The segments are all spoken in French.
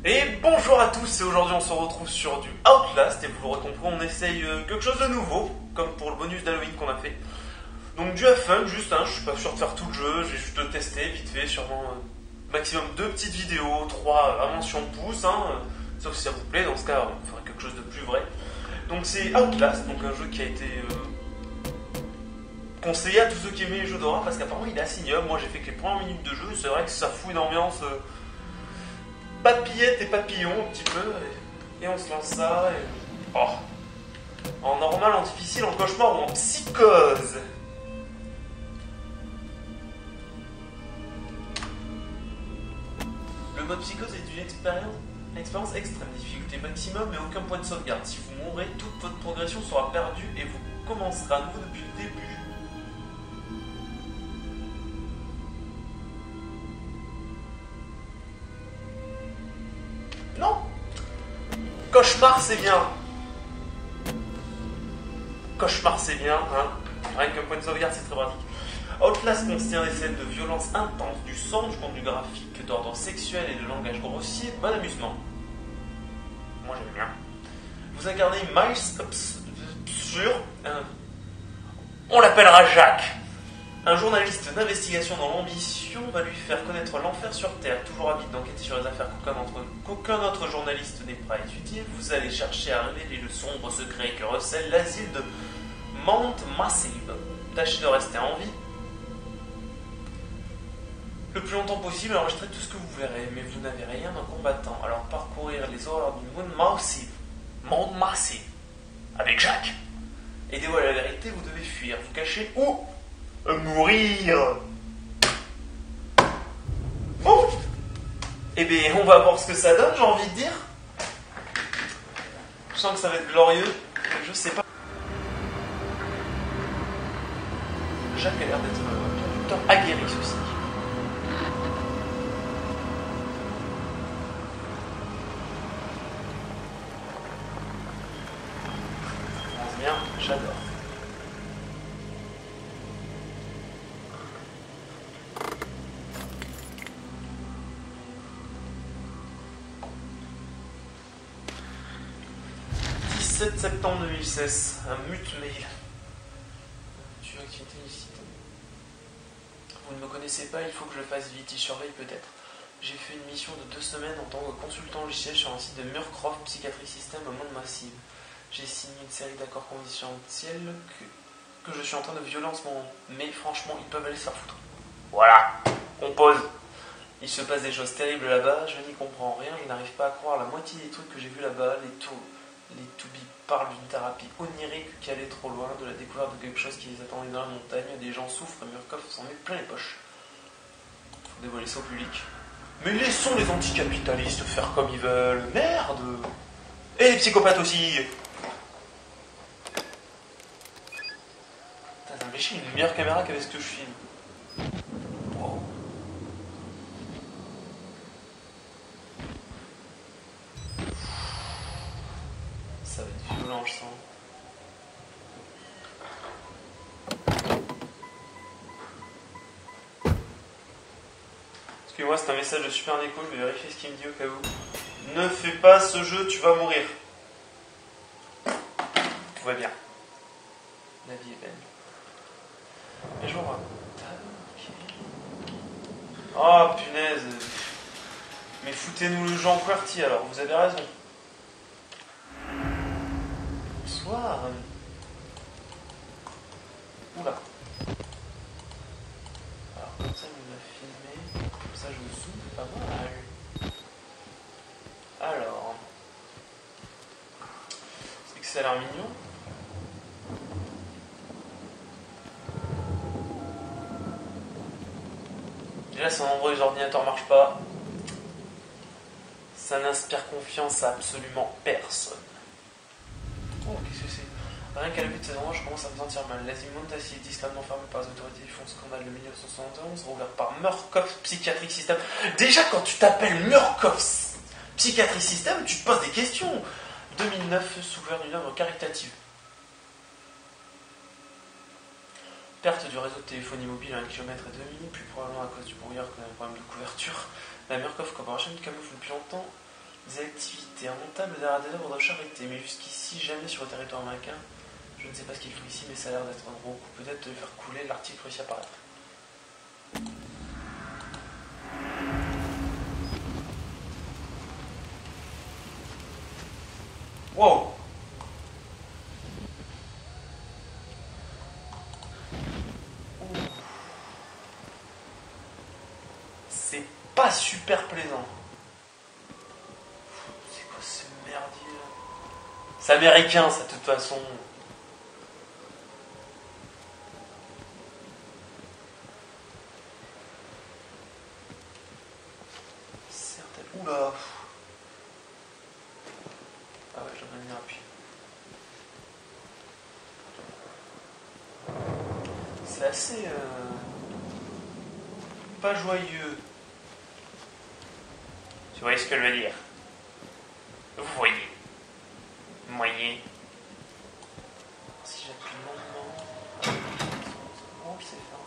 Et bonjour à tous, et aujourd'hui on se retrouve sur du Outlast, et vous l'aurez compris, on essaye quelque chose de nouveau, comme pour le bonus d'Halloween qu'on a fait. Donc du fun, juste, je suis pas sûr de faire tout le jeu, je vais juste le tester vite fait, sûrement maximum 2 petites vidéos, 3 vraiment si on pousse, sauf si ça vous plaît, dans ce cas on fera quelque chose de plus vrai. Donc c'est Outlast, donc un jeu qui a été conseillé à tous ceux qui aimaient les jeux d'horreur, parce qu'apparemment il est assez ignoble. Moi j'ai fait que les premières minutes de jeu, c'est vrai que ça fout une ambiance... papillettes et papillons un petit peu, et on se lance ça. En normal, en difficile, en cauchemar ou en psychose. Le mode psychose est une expérience extrême, difficulté maximum mais aucun point de sauvegarde. Si vous mourrez, toute votre progression sera perdue et vous commencerez à nouveau depuis le début. Non. Cauchemar c'est bien. Cauchemar c'est bien, Rien qu'un point de sauvegarde c'est très pratique. Outlast contient des scènes de violence intense, du sang, du contenu graphique, d'ordre sexuel et de langage grossier. Bon amusement. Moi j'aime bien. Vous incarnez Miles on l'appellera Jacques. Un journaliste d'investigation dont l'ambition va lui faire connaître l'enfer sur Terre. Toujours avide d'enquêter sur les affaires qu'aucun autre journaliste n'est prêt à étudier, vous allez chercher à révéler le sombre secret que recèle l'asile de Mount Massive. Tâchez de rester en vie le plus longtemps possible et enregistrer tout ce que vous verrez, mais vous n'avez rien en combattant. Alors parcourir les horreurs du Mount Massive, avec Jacques. Et dévoiler la vérité, vous devez fuir, vous cacher ou mourir. Bon, eh bien, on va voir ce que ça donne, j'ai envie de dire. Je sens que ça va être glorieux, je sais pas. Jacques a l'air d'être un conducteur aguerri, ceci. Ça commence bien, j'adore. « 17 septembre 2016, un mute mail. Tu as activité illicite. Vous ne me connaissez pas, il faut que je le fasse vite, il surveille peut-être. J'ai fait une mission de 2 semaines en tant que consultant logiciel sur un site de Murcroft Psychiatry System au monde massif. J'ai signé une série d'accords conditionnels que je suis en train de violer en ce moment. Mais franchement, ils peuvent aller se faire foutre. Voilà, on pose. Il se passe des choses terribles là-bas, je n'y comprends rien, je n'arrive pas à croire la moitié des trucs que j'ai vus là-bas. Les Toubis parlent d'une thérapie onirique qui allait trop loin, de la découverte de quelque chose qui les attendait dans la montagne. Des gens souffrent, Murkoff s'en met plein les poches. Faut dévoiler ça au public. Mais laissons les anticapitalistes faire comme ils veulent, merde. Et les psychopathes aussi. Putain, ça me fait chier, une meilleure caméra qu'avec ce que je filme. Wow. Ça va être violent, je sens. Excusez-moi, c'est un message de Super Neko, je vais vérifier ce qu'il me dit au cas où. Ne fais pas ce jeu, tu vas mourir. Tout va bien. La vie est belle. Et je vois. Oh punaise. Mais foutez-nous le jeu en QWERTY alors, vous avez raison. Bonsoir. Oula. Alors comme ça il m'a filmé. Comme ça je me zoome, pas mal. Alors. C'est que ça a l'air mignon. Déjà c'est un endroit où les ordinateurs marchent pas. Ça n'inspire confiance à absolument personne. Oh, qu'est-ce que c'est? Rien qu'à la vue de ces endroits, je commence à me sentir mal. L'asile Montassi est discrètement fermé par les autorités qui font scandale de 1971, rouvert par Murkoff Psychiatric System. Déjà, quand tu t'appelles Murkoff Psychiatric System, tu te poses des questions. 2009, sous couvert d'une œuvre caritative. Perte du réseau de téléphonie mobile à 1 km et demi, plus probablement à cause du brouillard que d'un problème de couverture. La Murkoff Corporation camoufle depuis longtemps Des activités rentables derrière des œuvres de charité, mais jusqu'ici jamais sur le territoire américain. Je ne sais pas ce qu'il faut ici, mais ça a l'air d'être un gros coup. Peut-être de faire couler l'article réussit à apparaître. Wow! C'est pas super plaisant. C'est quoi ce merdier là? C'est américain ça de toute façon. Certaines... Oula! Ah ouais, j'en ai mis un appui. C'est assez... pas joyeux. Tu voyez ce que je veux dire? Vous voyez. Moyen. Si j'appuie longuement... Oh, je sais faire.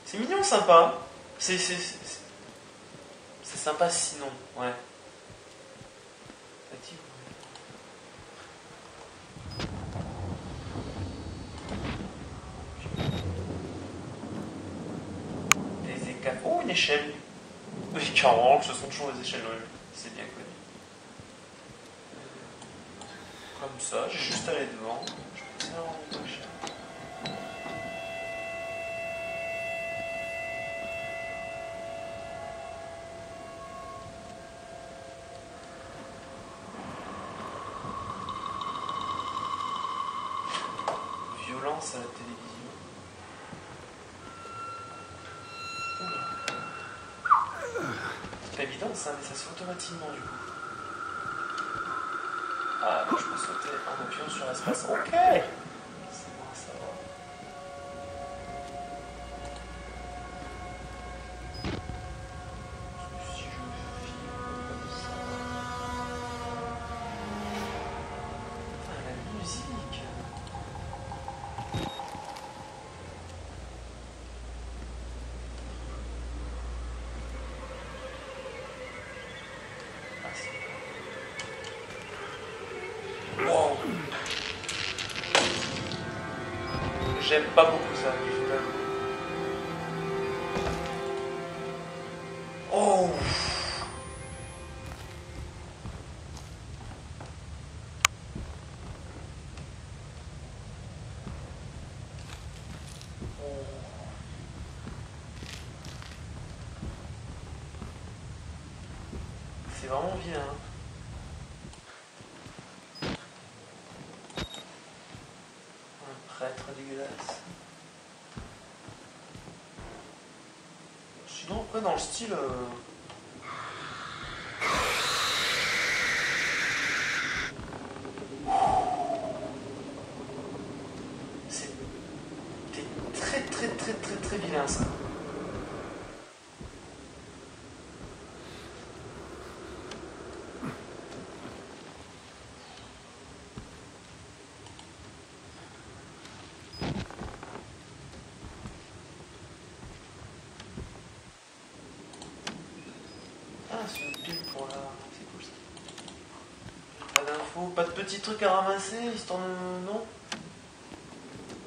C'est mignon, sympa. C'est sympa sinon, ouais. Des écailles. Oh, une échelle. Oui, 40, ce sont toujours les échelles, c'est bien connu. Comme ça, j'ai juste à aller devant. Je peux faire en échelle. Violence à la télévision. Oula. C'est pas évident ça, mais ça se fait automatiquement du coup. Ah, donc je peux sauter en appuyant sur l'espace. Ok! C'est bon à savoir. Si je filme comme ça. Ah, la musique! Wow. J'aime pas beaucoup ça, je vous avoue. Oh. C'est vraiment vilain. Prêtre dégueulasse. Sinon, après, dans le style. C'était très vilain ça. C'est une pile pour là. C'est cool ça. Pas d'infos, pas de petits trucs à ramasser, histoire de. Non?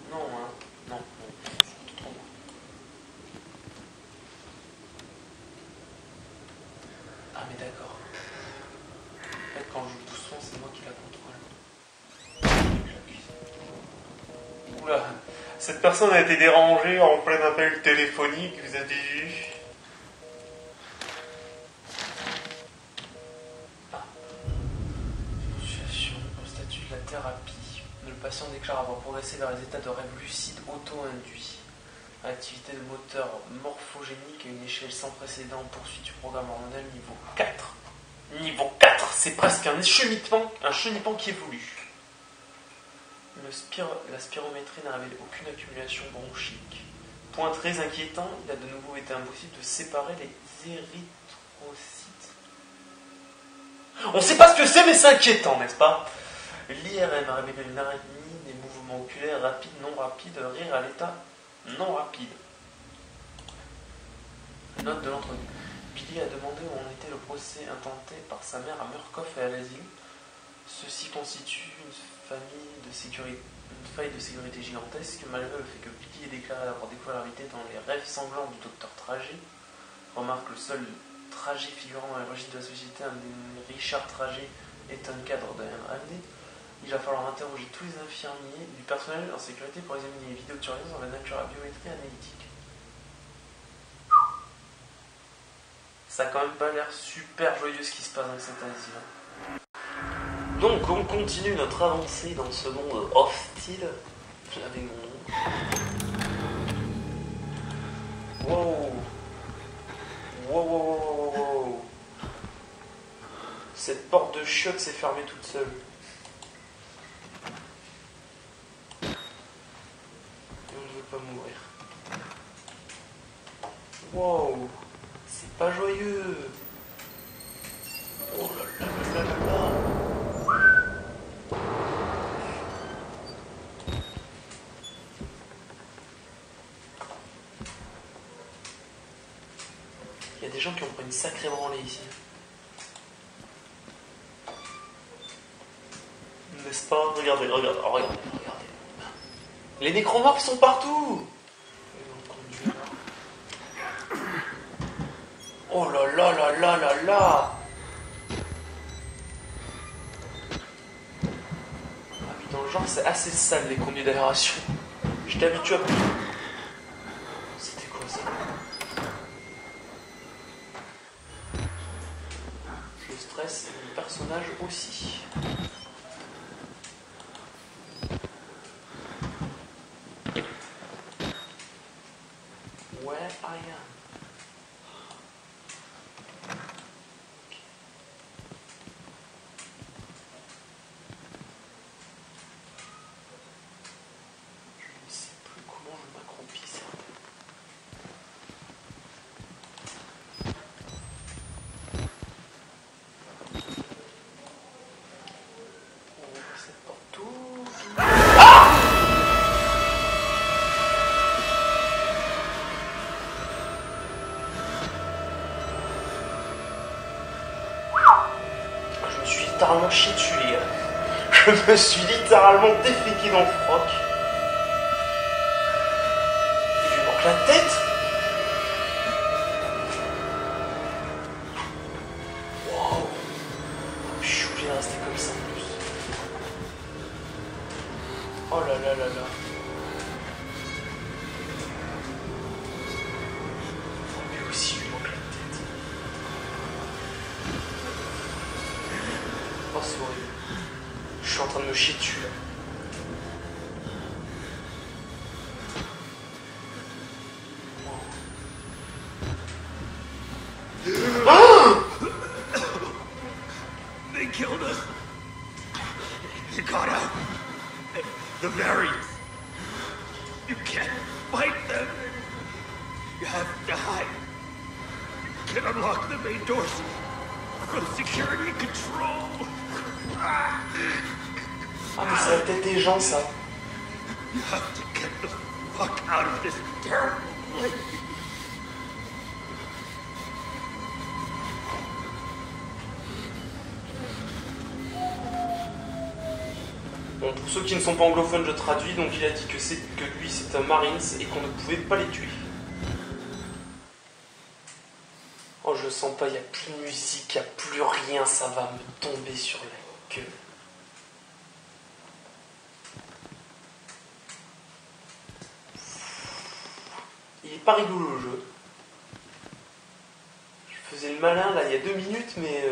Non, hein. Non. Ah, mais d'accord. En fait, quand je joue doucement, c'est moi qui la contrôle. Oula. Cette personne a été dérangée en plein appel téléphonique, vous avez vu? Le patient déclare avoir progressé vers les états de rêve lucide auto-induit. Activité de moteur morphogénique à une échelle sans précédent. Poursuite du programme hormonal niveau 4. Niveau 4, c'est presque un chenipan qui évolue. La spirométrie n'a révélé aucune accumulation bronchique. Point très inquiétant, il a de nouveau été impossible de séparer les érythrocytes. On ne sait pas ce que c'est, mais c'est inquiétant, n'est-ce pas? L'IRM a révélé une arythmie, des mouvements oculaires rapides, non rapides, rire à l'état non rapide. Note de l'entrevue. Billy a demandé où en était le procès intenté par sa mère à Murkoff et à l'asile. Ceci constitue une faille de sécurité gigantesque, malgré le fait que Billy ait déclaré avoir découvert la vérité dans les rêves sanglants du docteur Trajet. Remarque le seul Trajet figurant dans les registres de la société, Richard Trajet, est un cadre de MAD. Il va falloir interroger tous les infirmiers du personnel en sécurité pour examiner les vidéos de surveillance dans la nature à biométrie analytique. Ça a quand même pas l'air super joyeux ce qui se passe dans cet asile. Donc on continue notre avancée dans ce monde hostile. J'avais mon nom. Wow. Wow, wow, wow, wow, wow. Cette porte de chiottes s'est fermée toute seule. Et on ne veut pas mourir. Wow. C'est pas joyeux. Oh là là là là là là. Il y a des gens qui ont pris une sacrée branlée ici. N'est-ce pas? Regardez, regardez, oh, regardez, regardez. Les nécromorphes sont partout. Oh là là là là là là. Ah oui, dans le genre, c'est assez sale les conduits d'aération. J'étais habitué à plus. C'était quoi ça? Le stress et le personnage aussi. Where I am. Littéralement chié dessus, les gars. Je me suis littéralement déféqué dans le froc. Il lui manque la tête. Waouh. Je suis obligé de rester comme ça en plus. Oh là là là là. Lui aussi, il lui manque la tête. Oh, c'est horrible. Je suis en train de me chier dessus là. They killed us. You got out. The variants. You can't fight them. You have to hide. You can unlock the main doors from security control. Ah mais c'est la tête des gens ça. You have to get the fuck out of this terrible place. Bon, pour ceux qui ne sont pas anglophones, je traduis, donc il a dit que lui c'est un Marines et qu'on ne pouvait pas les tuer. Oh, je sens pas, il n'y a plus de musique, il n'y a plus rien, ça va me tomber sur la gueule. Il est pas rigolo le jeu. Je faisais le malin là il y a 2 minutes, mais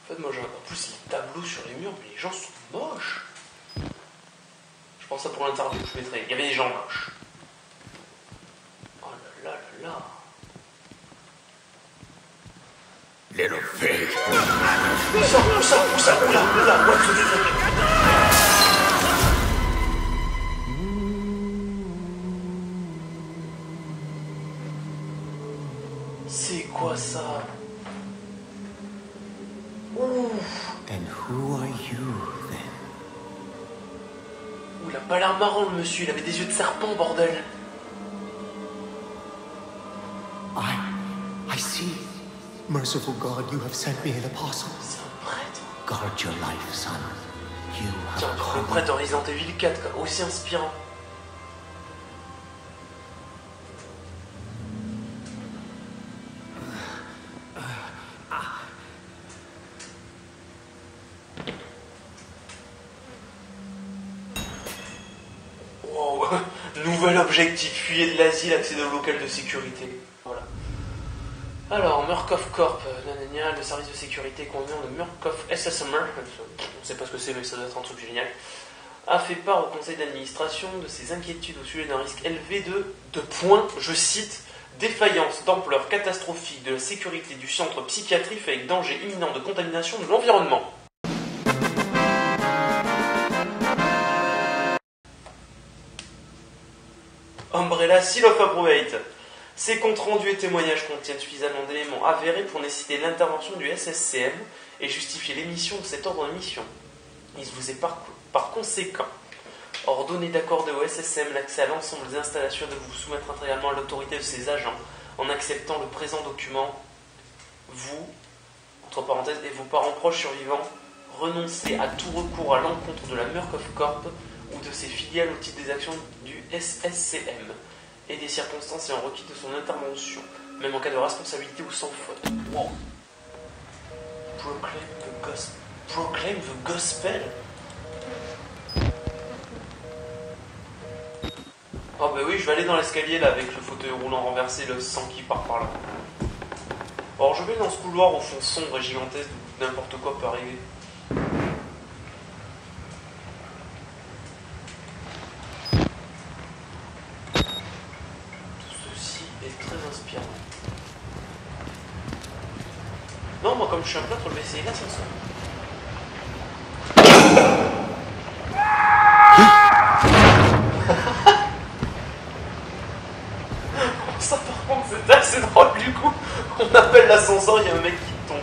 en fait, moi, en plus, les tableaux sur les murs, mais les gens sont moches. Je pense à pour l'interview que je mettrais. Il y avait des gens moches. Oh là là là là. Little pig. Où ça, oula, what the fuck. C'est quoi ça? Ouf. And who are you then? Ouh, la pas l'air marrant, le monsieur. Il avait des yeux de serpent, bordel. I see. Merciful God, you have sent me an apostle. C'est un prêtre. Guard your life, son. You Tiens, have encore le prêtre de Resident Evil 4, quoi. Aussi inspirant. Wow. Nouvel objectif, fuyez de l'asile, accéder au local de sécurité. Voilà. Alors, Murkoff Corp, le service de sécurité convenant de Murkoff SSMR, on ne sait pas ce que c'est, mais ça doit être un truc génial, a fait part au conseil d'administration de ses inquiétudes au sujet d'un risque élevé de points, je cite, défaillance d'ampleur catastrophique de la sécurité du centre psychiatrique avec danger imminent de contamination de l'environnement. Umbrella Seal of Approbate. Ces comptes rendus et témoignages contiennent suffisamment d'éléments avérés pour nécessiter l'intervention du SSCM et justifier l'émission de cet ordre de mission. Il vous est par conséquent ordonné d'accorder au SSM l'accès à l'ensemble des installations et de vous soumettre intégralement à l'autorité de ses agents en acceptant le présent document. Vous, entre parenthèses, et vos parents proches survivants, renoncez à tout recours à l'encontre de la Murkoff Corp ou de ses filiales au titre des actions du SSCM et des circonstances ayant requis de son intervention, même en cas de responsabilité ou sans faute. Wow. Proclaim the gospel. Oh bah oui, je vais aller dans l'escalier là avec le fauteuil roulant renversé, le sang qui part par là. Alors je vais dans ce couloir au fond sombre et gigantesque où n'importe quoi peut arriver. Tout ceci est très inspirant. Non, moi comme je suis un prêtre, je vais essayer l'ascenseur. Ça par contre c'est assez drôle du coup. On appelle l'ascenseur, il y a un mec qui tombe.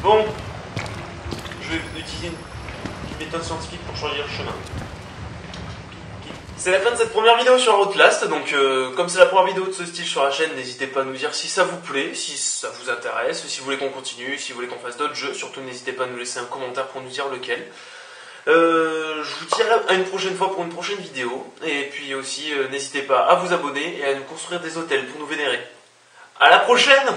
Bon, je vais utiliser une méthode scientifique pour choisir le chemin. C'est la fin de cette première vidéo sur Outlast, donc comme c'est la première vidéo de ce style sur la chaîne, n'hésitez pas à nous dire si ça vous plaît, si ça vous intéresse, si vous voulez qu'on continue, si vous voulez qu'on fasse d'autres jeux, surtout n'hésitez pas à nous laisser un commentaire pour nous dire lequel. Je vous dis à une prochaine fois pour une prochaine vidéo, et puis aussi n'hésitez pas à vous abonner et à nous construire des hôtels pour nous vénérer. À la prochaine!